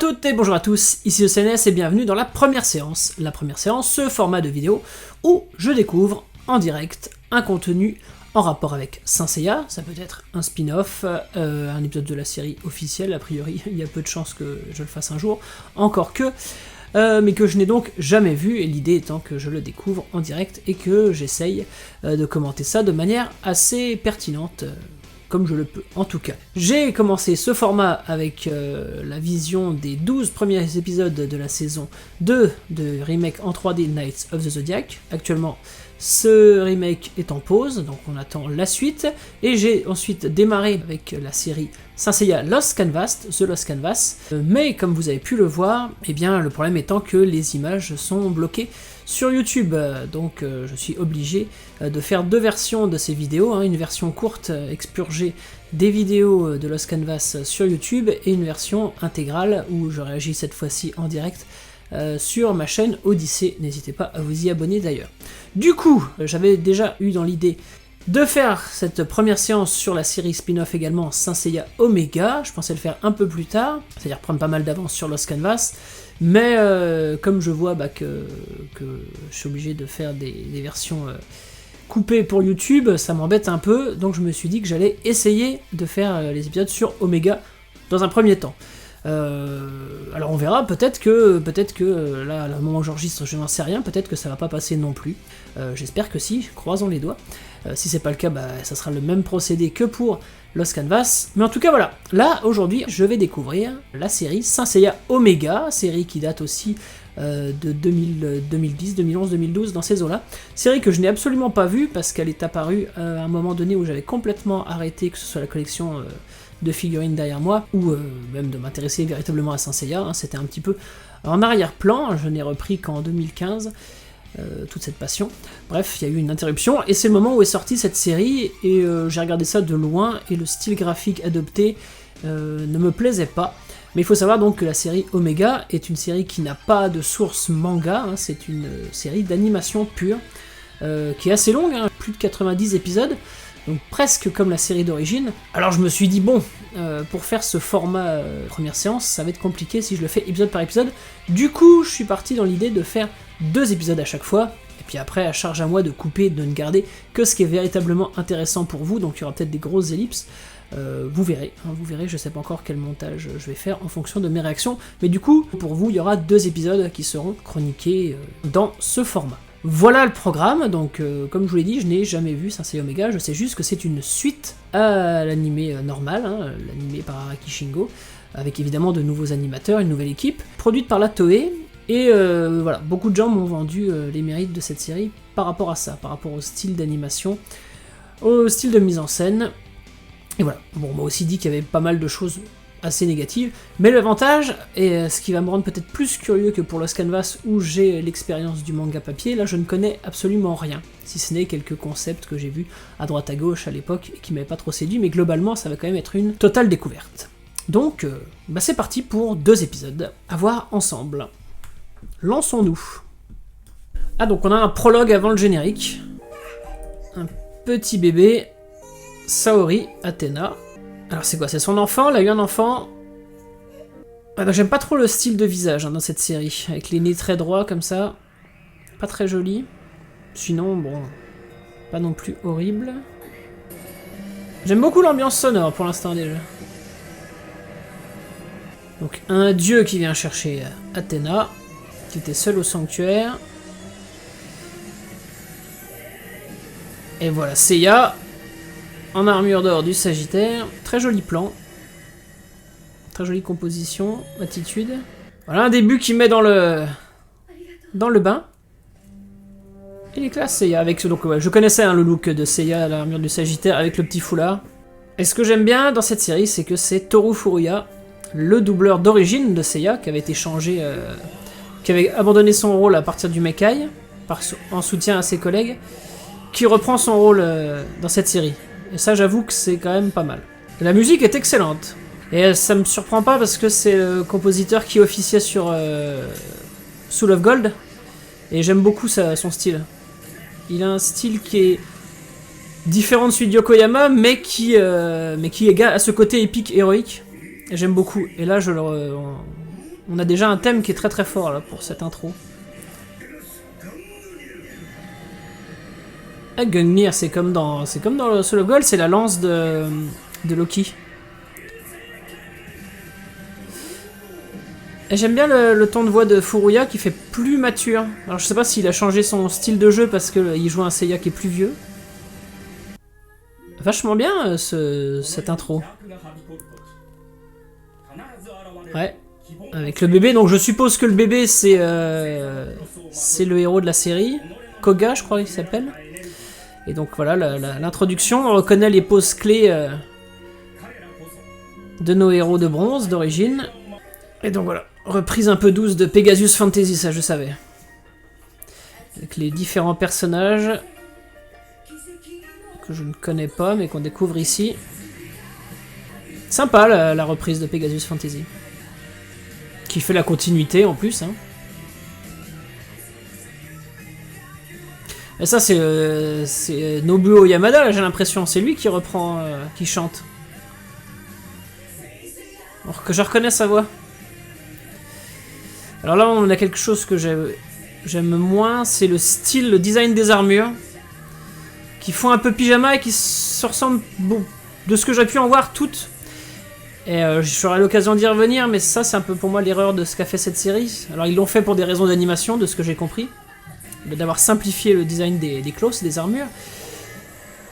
toutes et bonjour à tous, ici ECNS et bienvenue dans la première séance. La première séance, ce format de vidéo où je découvre en direct un contenu en rapport avec Saint Seiya. Ça peut être un spin-off, un épisode de la série officielle, a priori il y a peu de chances que je le fasse un jour, encore que, mais que je n'ai donc jamais vu, et l'idée étant que je le découvre en direct et que j'essaye de commenter ça de manière assez pertinente, comme je le peux, en tout cas. J'ai commencé ce format avec la vision des 12 premiers épisodes de la saison 2 de remake en 3D Knights of the Zodiac. Actuellement, ce remake est en pause, donc on attend la suite, et j'ai ensuite démarré avec la série Saint Seiya Lost Canvas, The Lost Canvas, mais comme vous avez pu le voir, eh bien le problème étant que les images sont bloquées sur YouTube, donc je suis obligé de faire deux versions de ces vidéos, une version courte expurgée des vidéos de Lost Canvas sur YouTube, et une version intégrale où je réagis cette fois-ci en direct sur ma chaîne Odyssée, n'hésitez pas à vous y abonner d'ailleurs. Du coup, j'avais déjà eu dans l'idée de faire cette première séance sur la série spin-off également Saint Seiya Omega. Je pensais le faire un peu plus tard, c'est-à-dire prendre pas mal d'avance sur Lost Canvas, mais comme je vois que je suis obligé de faire des versions coupées pour YouTube, ça m'embête un peu, donc je me suis dit que j'allais essayer de faire les épisodes sur Omega dans un premier temps. Alors on verra, peut-être que là, au moment où j'enregistre, je n'en sais rien, peut-être que ça va pas passer non plus. J'espère que si, croisons les doigts. Si c'est pas le cas, ça sera le même procédé que pour Lost Canvas. Mais en tout cas voilà, là aujourd'hui je vais découvrir la série Saint Seiya Omega, série qui date aussi de 2010, 2011, 2012 dans ces eaux-là. Série que je n'ai absolument pas vue parce qu'elle est apparue à un moment donné où j'avais complètement arrêté, que ce soit la collection de figurines derrière moi, ou même de m'intéresser véritablement à Saint Seiya, c'était un petit peu en arrière-plan, je n'ai repris qu'en 2015, toute cette passion. Bref, il y a eu une interruption, et c'est le moment où est sortie cette série, et j'ai regardé ça de loin, et le style graphique adopté ne me plaisait pas. Mais il faut savoir donc que la série Omega est une série qui n'a pas de source manga, c'est une série d'animation pure, qui est assez longue, plus de 90 épisodes, donc presque comme la série d'origine. Alors je me suis dit, bon, pour faire ce format première séance, ça va être compliqué si je le fais épisode par épisode. Du coup, je suis parti dans l'idée de faire 2 épisodes à chaque fois, et puis après, à charge à moi de couper, de ne garder que ce qui est véritablement intéressant pour vous, donc il y aura peut-être des grosses ellipses. Vous verrez, je sais pas encore quel montage je vais faire en fonction de mes réactions, mais du coup, pour vous, il y aura 2 épisodes qui seront chroniqués dans ce format. Voilà le programme, donc comme je vous l'ai dit, je n'ai jamais vu Saint Seiya Omega, je sais juste que c'est une suite à l'animé normal, l'animé par Araki Shingo, avec évidemment de nouveaux animateurs, une nouvelle équipe, produite par la Toei, et voilà, beaucoup de gens m'ont vendu les mérites de cette série par rapport à ça, par rapport au style d'animation, au style de mise en scène, et voilà. Bon, on m'a aussi dit qu'il y avait pas mal de choses assez négatives, mais l'avantage, et ce qui va me rendre peut-être plus curieux que pour Lost Canvas où j'ai l'expérience du manga papier, là je ne connais absolument rien, si ce n'est quelques concepts que j'ai vus à droite à gauche à l'époque et qui m'avaient pas trop séduit, mais globalement ça va quand même être une totale découverte. Donc c'est parti pour 2 épisodes à voir ensemble. Lançons-nous. Ah, donc on a un prologue avant le générique, un petit bébé, Saori, Athena. Alors c'est quoi, c'est son enfant, elle a eu un enfant. J'aime pas trop le style de visage dans cette série, avec les nez très droits comme ça, pas très joli. Sinon, bon, pas non plus horrible. J'aime beaucoup l'ambiance sonore pour l'instant déjà. Donc un dieu qui vient chercher Athéna, qui était seule au sanctuaire. Et voilà, Seiya, en armure d'or du Sagittaire, très joli plan, très jolie composition, attitude. Voilà un début qui met dans le bain. Il est classe Seiya, avec donc ouais, je connaissais le look de Seiya, l'armure du Sagittaire avec le petit foulard. Et ce que j'aime bien dans cette série, c'est que c'est Toru Furuya, le doubleur d'origine de Seiya, qui avait été changé, qui avait abandonné son rôle à partir du Mekai, en soutien à ses collègues, qui reprend son rôle dans cette série. Et ça, j'avoue que c'est quand même pas mal. Et la musique est excellente. Et ça me surprend pas parce que c'est le compositeur qui officiait sur Soul of Gold. Et j'aime beaucoup son style. Il a un style qui est différent de celui de Yokoyama, mais qui a ce côté épique, héroïque. Et j'aime beaucoup. Et là, On a déjà un thème qui est très très fort là pour cette intro. Ah, Gungnir, c'est comme dans le Soul of Gold, c'est la lance de Loki. Et j'aime bien le ton de voix de Furuya qui fait plus mature. Alors je sais pas s'il a changé son style de jeu parce qu'il joue un Seiya qui est plus vieux. Vachement bien cette intro. Ouais. Avec le bébé, donc je suppose que le bébé c'est le héros de la série. Koga je crois qu'il s'appelle. Et donc voilà l'introduction, on reconnaît les poses clés de nos héros de bronze d'origine. Et donc voilà, reprise un peu douce de Pegasus Fantasy, ça je savais. Avec les différents personnages que je ne connais pas mais qu'on découvre ici. Sympa la reprise de Pegasus Fantasy. Qui fait la continuité en plus. Hein. Et ça c'est Nobuo Yamada, là, j'ai l'impression. C'est lui qui reprend, qui chante. Alors que je reconnais sa voix. Alors là on a quelque chose que j'aime moins, c'est le style, le design des armures. Qui font un peu pyjama et qui se ressemblent, bon, de ce que j'ai pu en voir, toutes. Et j'aurai l'occasion d'y revenir, mais ça c'est un peu pour moi l'erreur de ce qu'a fait cette série. Alors ils l'ont fait pour des raisons d'animation, de ce que j'ai compris. D'avoir simplifié le design des clothes, des armures.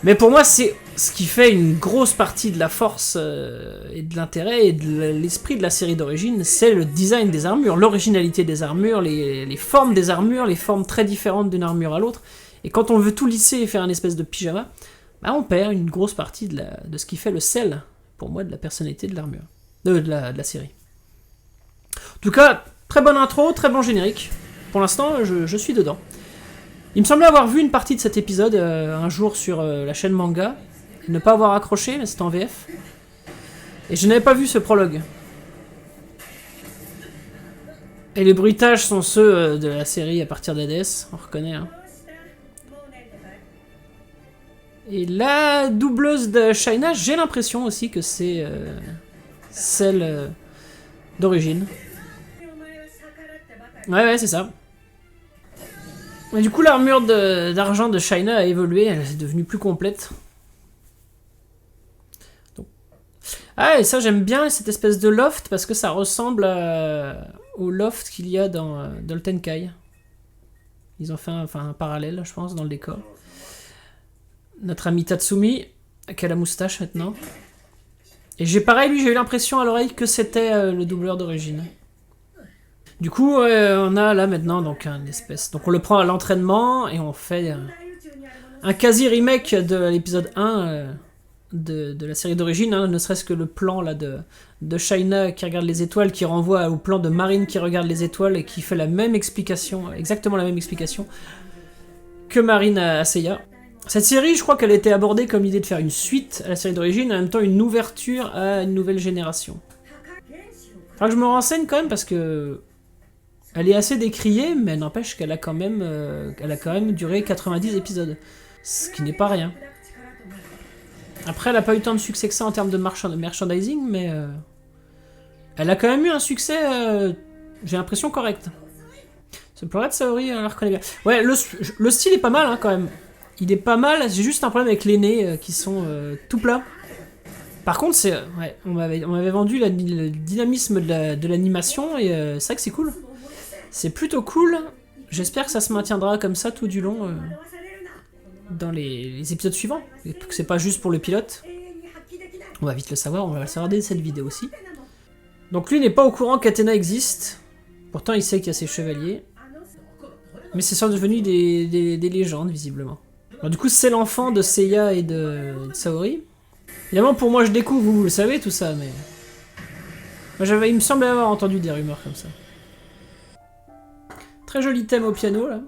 Mais pour moi c'est ce qui fait une grosse partie de la force et de l'intérêt et de l'esprit de la série d'origine, c'est le design des armures, l'originalité des armures, les formes des armures, les formes très différentes d'une armure à l'autre. Et quand on veut tout lisser et faire une espèce de pyjama, bah on perd une grosse partie de ce qui fait le sel, pour moi, de la personnalité de l'armure, de la série. En tout cas, très bonne intro, très bon générique. Pour l'instant, je suis dedans. Il me semblait avoir vu une partie de cet épisode un jour sur la chaîne Manga, et ne pas avoir accroché, mais c'était en VF. Et je n'avais pas vu ce prologue. Et les bruitages sont ceux de la série à partir d'Hades, on reconnaît, hein. Et la doubleuse de Shaina, j'ai l'impression aussi que c'est celle d'origine. Ouais, c'est ça. Et du coup, l'armure d'argent de Shaina a évolué, elle est devenue plus complète. Donc. Ah, et ça, j'aime bien cette espèce de loft parce que ça ressemble au loft qu'il y a dans Dolten Kai. Ils ont fait un parallèle, je pense, dans le décor. Notre ami Tatsumi, qui a la moustache maintenant. Et j'ai eu l'impression à l'oreille que c'était le doubleur d'origine. Du coup, on a là maintenant donc un espèce. Donc on le prend à l'entraînement et on fait un quasi remake de l'épisode 1 de la série d'origine, hein, ne serait-ce que le plan là de Shaina qui regarde les étoiles, qui renvoie au plan de Marine qui regarde les étoiles et qui fait la même explication, exactement la même explication que Marine à Seiya. Cette série, je crois qu'elle a été abordée comme l'idée de faire une suite à la série d'origine, en même temps une ouverture à une nouvelle génération. Faudra que je me renseigne quand même parce que elle est assez décriée, mais n'empêche qu'elle a quand même duré 90 épisodes, ce qui n'est pas rien. Après, elle n'a pas eu tant de succès que ça en termes de merchandising, mais elle a quand même eu un succès, j'ai l'impression, correct. Ce plan-là de Saori, on la reconnaît bien. Ouais, le style est pas mal, hein, quand même. Il est pas mal, j'ai juste un problème avec les nez qui sont tout plats. Par contre, ouais, on m'avait vendu le dynamisme de l'animation et c'est vrai que c'est cool. C'est plutôt cool. J'espère que ça se maintiendra comme ça tout du long dans les épisodes suivants. Et que c'est pas juste pour le pilote. On va vite le savoir, on va le savoir dès cette vidéo aussi. Donc lui n'est pas au courant qu'Athéna existe. Pourtant il sait qu'il y a ses chevaliers. Mais c'est ça devenu des légendes visiblement. Alors, du coup, c'est l'enfant de Seiya et de Saori. Évidemment, pour moi, je découvre, vous le savez, tout ça, mais... Moi, il me semblait avoir entendu des rumeurs comme ça. Très joli thème au piano, là.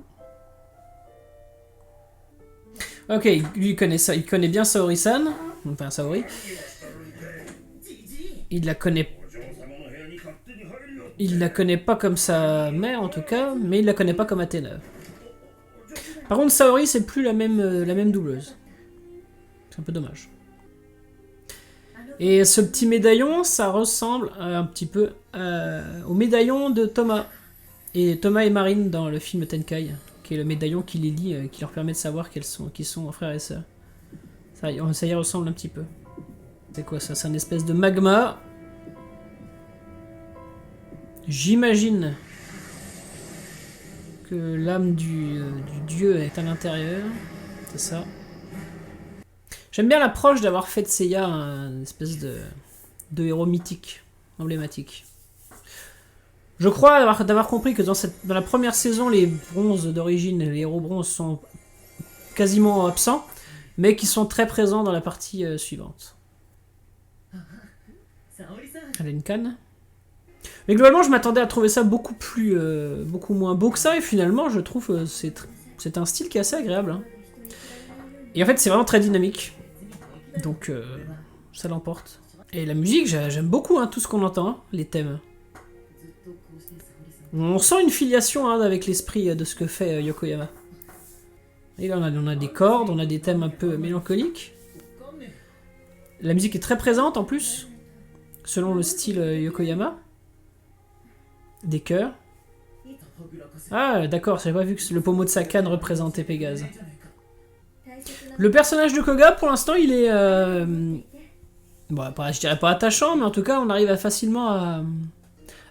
Ok, lui, il connaît ça. Il connaît bien Saori-san. Enfin, Saori. Il la connaît... Il la connaît pas comme sa mère, en tout cas, mais il la connaît pas comme Athéna. Par contre, Saori, c'est plus la même doubleuse. C'est un peu dommage. Et ce petit médaillon, ça ressemble un petit peu au médaillon de Thomas. Et Thomas et Marine dans le film Tenkai, qui est le médaillon qui les lie, qui leur permet de savoir qu'ils sont frères et sœurs. Ça y ressemble un petit peu. C'est quoi ça? C'est une espèce de magma. J'imagine que l'âme du dieu est à l'intérieur. C'est ça. J'aime bien l'approche d'avoir fait de Seiya une espèce de héros mythique, emblématique. Je crois d'avoir compris que dans la première saison, les bronzes d'origine, les héros bronzes sont quasiment absents, mais qui sont très présents dans la partie suivante. Elle a une canne. Mais globalement, je m'attendais à trouver ça beaucoup moins beau que ça, et finalement, je trouve que c'est un style qui est assez agréable. Hein. Et en fait, c'est vraiment très dynamique. Donc, ça l'emporte. Et la musique, j'aime beaucoup hein, tout ce qu'on entend, hein, les thèmes. On sent une filiation hein, avec l'esprit de ce que fait Yokoyama. Et là, on a des cordes, on a des thèmes un peu mélancoliques. La musique est très présente en plus, selon le style Yokoyama. Des chœurs. Ah, d'accord, j'avais pas vu que le pommeau de sa canne représentait Pégase. Le personnage de Koga, pour l'instant, il est... Bon, je dirais pas attachant, mais en tout cas, on arrive facilement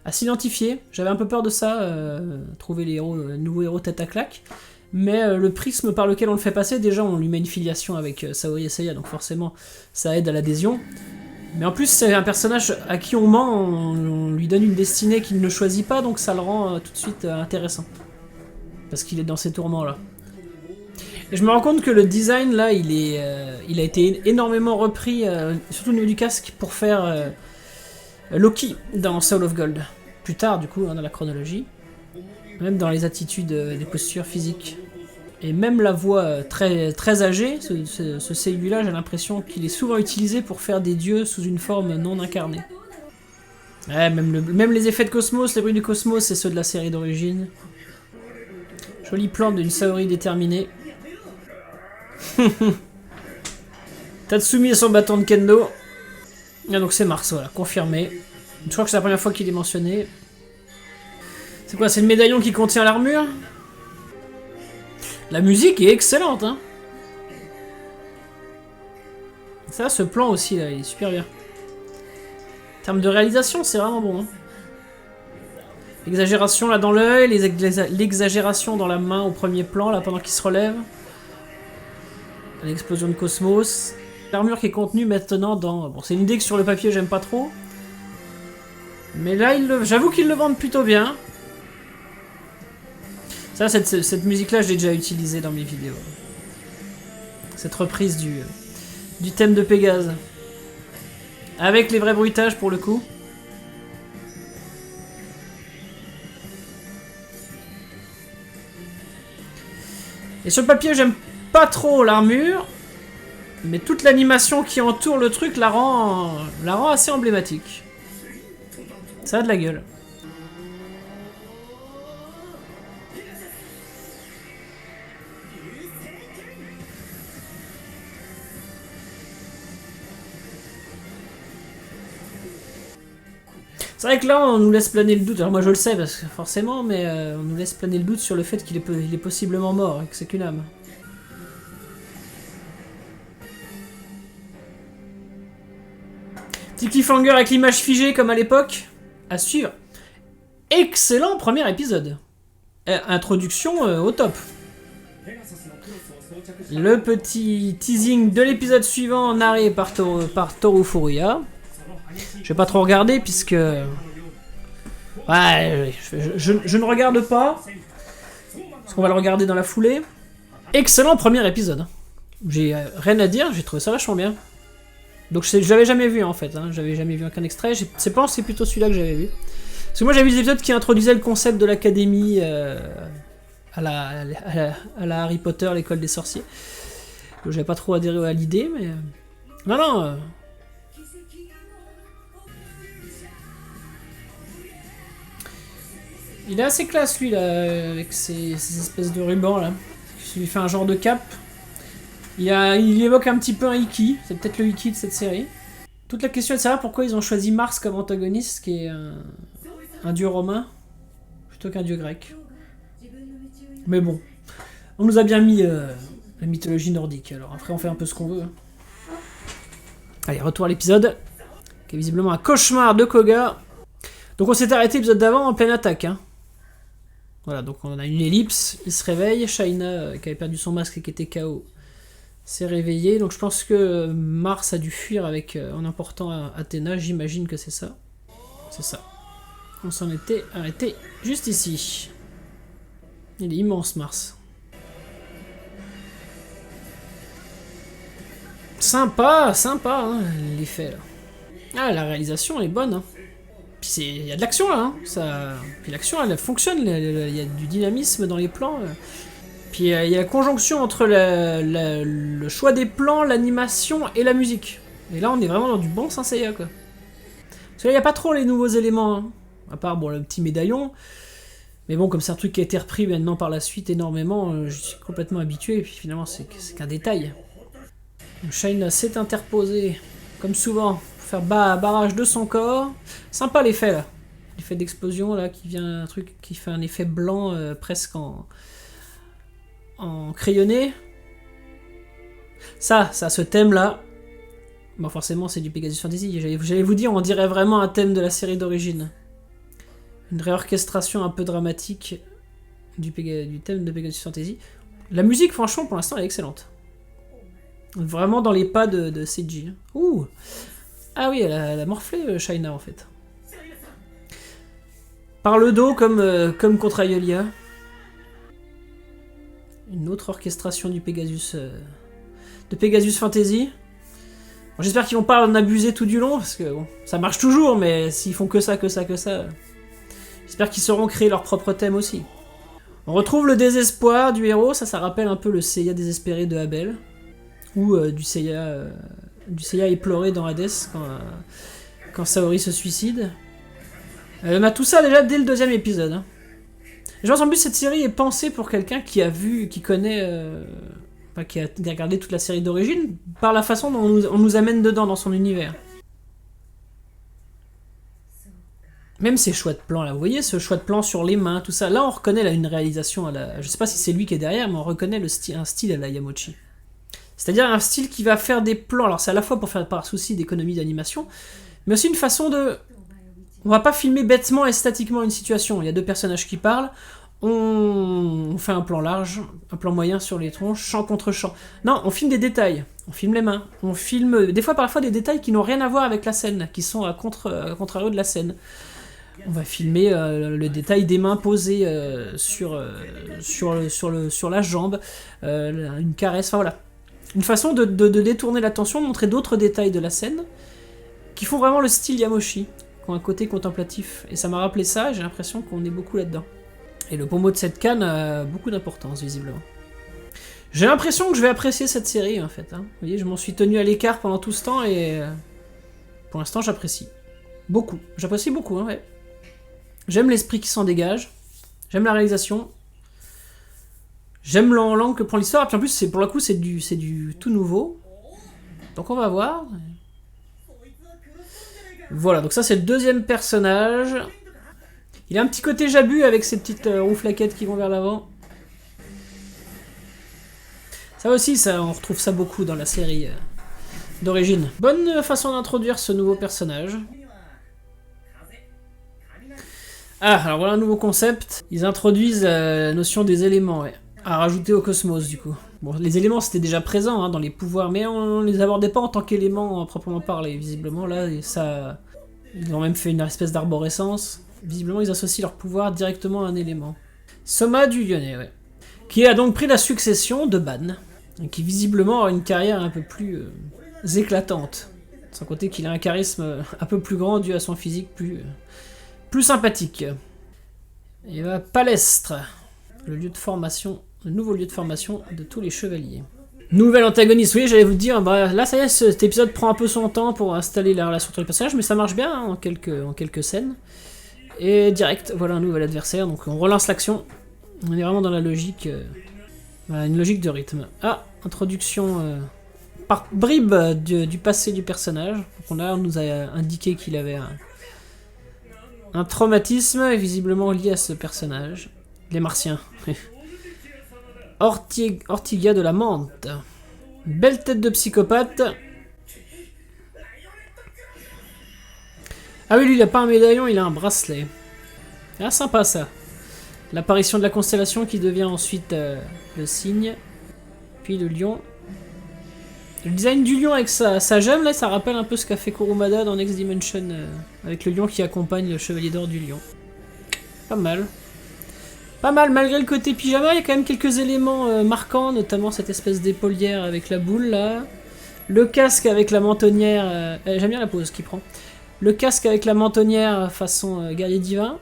à s'identifier. J'avais un peu peur de ça, trouver les nouveaux héros tête à claque. Mais le prisme par lequel on le fait passer, déjà, on lui met une filiation avec Saori et Seiya, donc forcément, ça aide à l'adhésion. Mais en plus, c'est un personnage à qui on ment, on lui donne une destinée qu'il ne choisit pas, donc ça le rend tout de suite intéressant. Parce qu'il est dans ces tourments-là. Et je me rends compte que le design, là, il a été énormément repris, surtout au niveau du casque, pour faire Loki dans Soul of Gold. Plus tard, du coup, dans la chronologie. Même dans les attitudes, des postures physiques. Et même la voix très, très âgée, ce Seiyu-là, j'ai l'impression qu'il est souvent utilisé pour faire des dieux sous une forme non incarnée. Ouais, même les effets de cosmos, les bruits du cosmos, c'est ceux de la série d'origine. Joli plan d'une Saori déterminée. Tatsumi et son bâton de kendo. Ah, donc c'est Mars, voilà, confirmé. Je crois que c'est la première fois qu'il est mentionné. C'est quoi, c'est le médaillon qui contient l'armure? La musique est excellente, hein. Ça, ce plan aussi, là, il est super bien. En termes de réalisation, c'est vraiment bon. Hein. L'exagération là dans l'œil, l'exagération dans la main au premier plan, là, pendant qu'il se relève. L'explosion de cosmos. L'armure qui est contenue maintenant dans... Bon, c'est une idée que sur le papier, j'aime pas trop. Mais là, j'avoue qu'ils le vendent plutôt bien. Ça, cette musique-là, je l'ai déjà utilisée dans mes vidéos. Cette reprise du thème de Pégase. Avec les vrais bruitages, pour le coup. Et sur le papier, j'aime pas trop l'armure. Mais toute l'animation qui entoure le truc la rend assez emblématique. Ça a de la gueule. C'est vrai que là, on nous laisse planer le doute. Alors moi, je le sais, parce que forcément, mais on nous laisse planer le doute sur le fait qu'il est possiblement mort et que c'est qu'une âme. Petit cliffhanger avec l'image figée comme à l'époque. À suivre. Excellent premier épisode. Introduction au top. Le petit teasing de l'épisode suivant narré par Toru Furuya. Je vais pas trop regarder puisque... Ouais, je ne regarde pas. Parce qu'on va le regarder dans la foulée. Excellent premier épisode. J'ai rien à dire, j'ai trouvé ça vachement bien. Donc je l'avais jamais vu en fait, hein. J'avais jamais vu aucun extrait. Je pense que c'est plutôt celui-là que j'avais vu. Parce que moi j'avais vu des épisodes qui introduisaient le concept de l'académie à la Harry Potter, l'école des sorciers. Donc j'avais pas trop adhéré à l'idée, mais... Non. Il est assez classe lui là, avec ces espèces de rubans là. Il lui fait un genre de cape. Il évoque un petit peu un Iki, c'est peut-être le Iki de cette série. Toute la question est de savoir pourquoi ils ont choisi Mars comme antagoniste, qui est un dieu romain, plutôt qu'un dieu grec. Mais bon, on nous a bien mis la mythologie nordique, alors après on fait un peu ce qu'on veut. Allez, retour à l'épisode, qui est visiblement un cauchemar de Koga. Donc on s'est arrêté l'épisode d'avant en pleine attaque. Hein. Voilà, donc on a une ellipse, il se réveille, Shaina, qui avait perdu son masque et qui était KO, s'est réveillé. Donc je pense que Mars a dû fuir avec, en emportant Athéna, j'imagine que c'est ça. C'est ça. On s'en était arrêté juste ici. Il est immense, Mars. Sympa, sympa, hein, l'effet là. Ah, la réalisation est bonne. Hein. Puis il y a de l'action là. Hein. Puis l'action elle fonctionne, il y a du dynamisme dans les plans. Puis il y a la conjonction entre le choix des plans, l'animation et la musique. Et là on est vraiment dans du bon Saint Seiya quoi. Parce que là il n'y a pas trop les nouveaux éléments. Hein. À part bon, le petit médaillon. Mais bon, comme c'est un truc qui a été repris maintenant par la suite énormément, je suis complètement habitué. Et puis finalement c'est qu'un détail. Shaina s'est interposé, comme souvent, pour faire barrage de son corps. Sympa l'effet là. L'effet d'explosion là, qui vient un truc qui fait un effet blanc presque en crayonné. Ça, ce thème là. Bon, forcément, c'est du Pegasus Fantasy. J'allais vous dire, on dirait vraiment un thème de la série d'origine. Une réorchestration un peu dramatique du thème de Pegasus Fantasy. La musique, franchement, pour l'instant, elle est excellente. Vraiment dans les pas de Seiji. Ouh! Ah oui, elle a morflé Shaina en fait. Par le dos comme contre Aeolia. Une autre orchestration du Pegasus de Pegasus Fantasy. Bon, j'espère qu'ils vont pas en abuser tout du long parce que bon, ça marche toujours, mais s'ils font que ça, j'espère qu'ils sauront créer leur propre thème aussi. On retrouve le désespoir du héros, ça rappelle un peu le Seiya désespéré de Abel. Ou du Seiya éploré dans Hades quand Saori se suicide. On a tout ça déjà dès le deuxième épisode. Hein. Je pense en plus cette série est pensée pour quelqu'un qui a vu, qui connaît, qui a regardé toute la série d'origine, par la façon dont on nous amène dedans dans son univers. Même ces choix de plans là, vous voyez ce choix de plan sur les mains, tout ça. Là on reconnaît là, une réalisation à la... Je sais pas si c'est lui qui est derrière, mais on reconnaît un style à la Yamauchi. C'est-à-dire un style qui va faire des plans, alors c'est à la fois pour faire par souci d'économie d'animation, mais aussi une façon de... On va pas filmer bêtement et statiquement une situation, il y a deux personnages qui parlent, on fait un plan large, un plan moyen sur les tronches, champ contre champ. Non, on filme des détails, on filme les mains, on filme des fois parfois des détails qui n'ont rien à voir avec la scène, qui sont à contrario de la scène. On va filmer le détail des mains posées sur la jambe, une caresse, enfin voilà. Une façon de détourner l'attention, de montrer d'autres détails de la scène qui font vraiment le style Yamauchi, qui ont un côté contemplatif. Et ça m'a rappelé ça, j'ai l'impression qu'on est beaucoup là-dedans. Et le pommeau de cette canne a beaucoup d'importance, visiblement. J'ai l'impression que je vais apprécier cette série, en fait. Hein. Vous voyez, je m'en suis tenu à l'écart pendant tout ce temps et pour l'instant, j'apprécie. Beaucoup. J'apprécie beaucoup, hein, ouais. J'aime l'esprit qui s'en dégage. J'aime la réalisation. J'aime l'angle que prend l'histoire, et puis en plus, pour le coup, c'est du tout nouveau. Donc on va voir. Voilà, donc ça c'est le deuxième personnage. Il a un petit côté Jabu avec ses petites rouflaquettes qui vont vers l'avant. Ça aussi, on retrouve ça beaucoup dans la série d'origine. Bonne façon d'introduire ce nouveau personnage. Ah, alors voilà un nouveau concept. Ils introduisent la notion des éléments, ouais. À rajouter au cosmos du coup. Bon, les éléments c'était déjà présent hein, dans les pouvoirs, mais on les abordait pas en tant qu'éléments proprement parlé. Visiblement là, ça, ils ont même fait une espèce d'arborescence. Visiblement ils associent leur pouvoir directement à un élément. Soma du Lyonnais, ouais. Qui a donc pris la succession de Ban, et qui visiblement a une carrière un peu plus éclatante. Sans compter qu'il a un charisme un peu plus grand dû à son physique plus sympathique. Et va Palestre, le lieu de formation. Le nouveau lieu de formation de tous les chevaliers. Nouvel antagoniste, oui, j'allais vous dire, bah, là ça y est, cet épisode prend un peu son temps pour installer la relation entre les personnages, mais ça marche bien hein, en quelques scènes. Et direct, voilà un nouvel adversaire, donc on relance l'action. On est vraiment dans la logique, voilà, une logique de rythme. Ah, introduction par bribes du passé du personnage. Donc on nous a indiqué qu'il avait un traumatisme visiblement lié à ce personnage. Les Martiens. Ortiga de la Menthe. Belle tête de psychopathe. Ah oui, lui il a pas un médaillon, il a un bracelet. Ah sympa ça. L'apparition de la constellation qui devient ensuite le cygne. Puis le lion. Le design du lion avec sa gemme là, ça rappelle un peu ce qu'a fait Kurumada dans Next Dimension avec le lion qui accompagne le chevalier d'or du lion. Pas mal. Pas mal, malgré le côté pyjama, il y a quand même quelques éléments marquants, notamment cette espèce d'épaulière avec la boule là. Le casque avec la mentonnière, j'aime bien la pose qu'il prend. Le casque avec la mentonnière façon guerrier divin.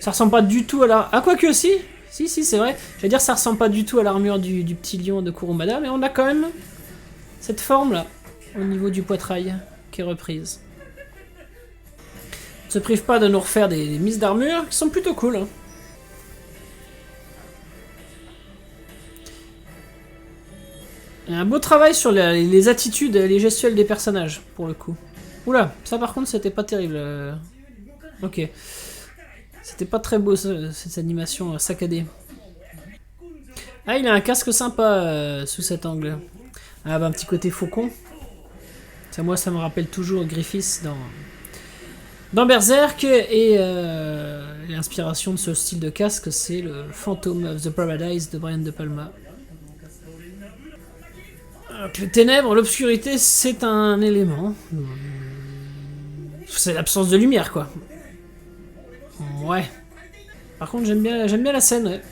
Ça ressemble pas du tout à la... Ah quoique si. Si, c'est vrai. Je veux dire, ça ressemble pas du tout à l'armure du petit lion de Kurumada, mais on a quand même cette forme là, au niveau du poitrail, qui est reprise. Ne se prive pas de nous refaire des mises d'armure qui sont plutôt cool. Hein. Il y a un beau travail sur les attitudes et les gestuels des personnages, pour le coup. Oula, ça par contre c'était pas terrible. Ok. C'était pas très beau cette animation saccadée. Ah, il a un casque sympa sous cet angle. Ah bah un petit côté faucon. Ça, moi ça me rappelle toujours Griffiths dans Berserk. Et l'inspiration de ce style de casque c'est le Phantom of the Paradise de Brian De Palma. Les ténèbres, l'obscurité, c'est un élément. C'est l'absence de lumière, quoi. Ouais. Par contre, j'aime bien la scène, ouais.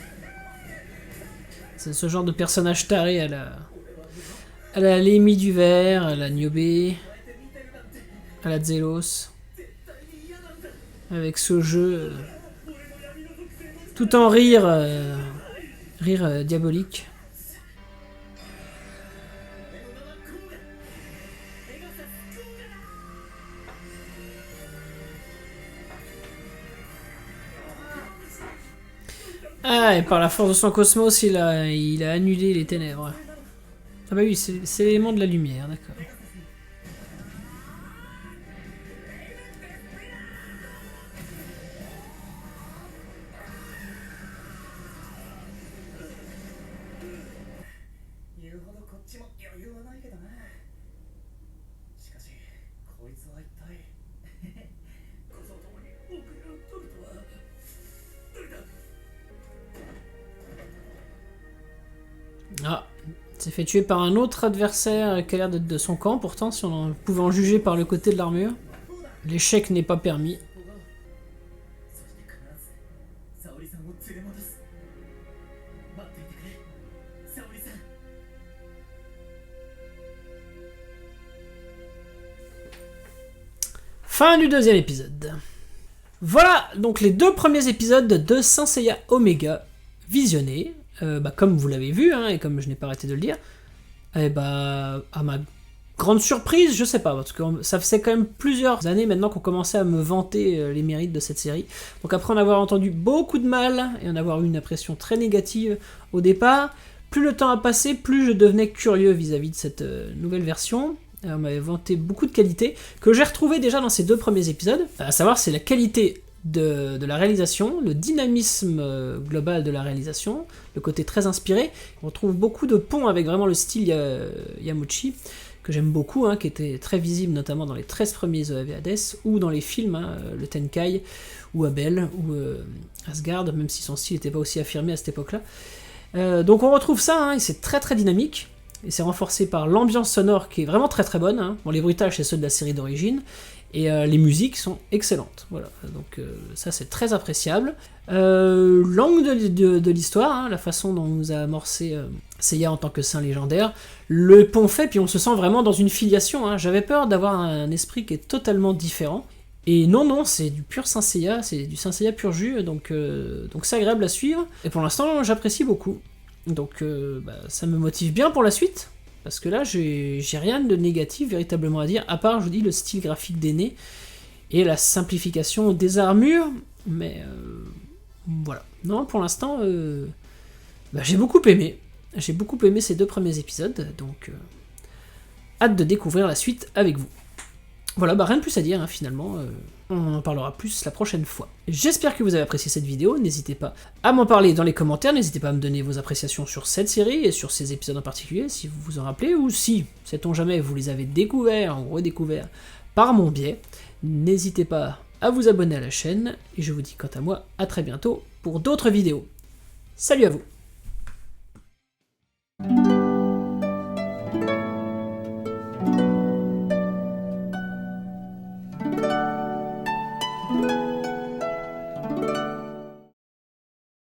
C'est ce genre de personnage taré à la Lémi du Verre, à la Niobe, à la Zelos. Avec ce jeu... tout en rire diabolique. Ah, et par la force de son cosmos, il a annulé les ténèbres. Ah bah oui, c'est l'élément de la lumière, d'accord. Ah, il s'est fait tuer par un autre adversaire qui a l'air d'être de son camp, pourtant, si on pouvait en juger par le côté de l'armure. L'échec n'est pas permis. Fin du deuxième épisode. Voilà donc les deux premiers épisodes de Saint Seiya Omega visionnés. Comme vous l'avez vu, hein, et comme je n'ai pas arrêté de le dire, à ma grande surprise, je sais pas, parce que ça faisait quand même plusieurs années maintenant qu'on commençait à me vanter les mérites de cette série. Donc après en avoir entendu beaucoup de mal, et en avoir eu une impression très négative au départ, plus le temps a passé, plus je devenais curieux vis-à-vis de cette nouvelle version. On m'avait vanté beaucoup de qualités, que j'ai retrouvées déjà dans ces deux premiers épisodes, à savoir c'est la qualité de la réalisation, le dynamisme global de la réalisation, le côté très inspiré. On trouve beaucoup de ponts avec vraiment le style Yamauchi, que j'aime beaucoup, hein, qui était très visible notamment dans les 13 premiers OAV Hades, ou dans les films, hein, le Tenkai, ou Abel, ou Asgard, même si son style n'était pas aussi affirmé à cette époque-là. Donc on retrouve ça, hein, et c'est très très dynamique, et c'est renforcé par l'ambiance sonore qui est vraiment très très bonne. Hein. Bon, les bruitages c'est ceux de la série d'origine, et les musiques sont excellentes. Voilà, donc ça c'est très appréciable. L'angle de l'histoire, hein, la façon dont on nous a amorcé Seiya en tant que saint légendaire, le pont fait, puis on se sent vraiment dans une filiation. Hein. J'avais peur d'avoir un esprit qui est totalement différent. Et non, c'est du pur Saint Seiya, c'est du Saint Seiya pur jus, donc c'est agréable à suivre. Et pour l'instant, j'apprécie beaucoup. Donc ça me motive bien pour la suite. Parce que là, j'ai rien de négatif véritablement à dire, à part, je vous dis, le style graphique d'Aîné et la simplification des armures, mais voilà. Non, pour l'instant, j'ai beaucoup aimé. J'ai beaucoup aimé ces deux premiers épisodes, donc hâte de découvrir la suite avec vous. Voilà, rien de plus à dire, finalement, on en parlera plus la prochaine fois. J'espère que vous avez apprécié cette vidéo, n'hésitez pas à m'en parler dans les commentaires, n'hésitez pas à me donner vos appréciations sur cette série et sur ces épisodes en particulier, si vous vous en rappelez, ou si, sait-on jamais, vous les avez découverts ou redécouverts par mon biais. N'hésitez pas à vous abonner à la chaîne, et je vous dis quant à moi à très bientôt pour d'autres vidéos. Salut à vous!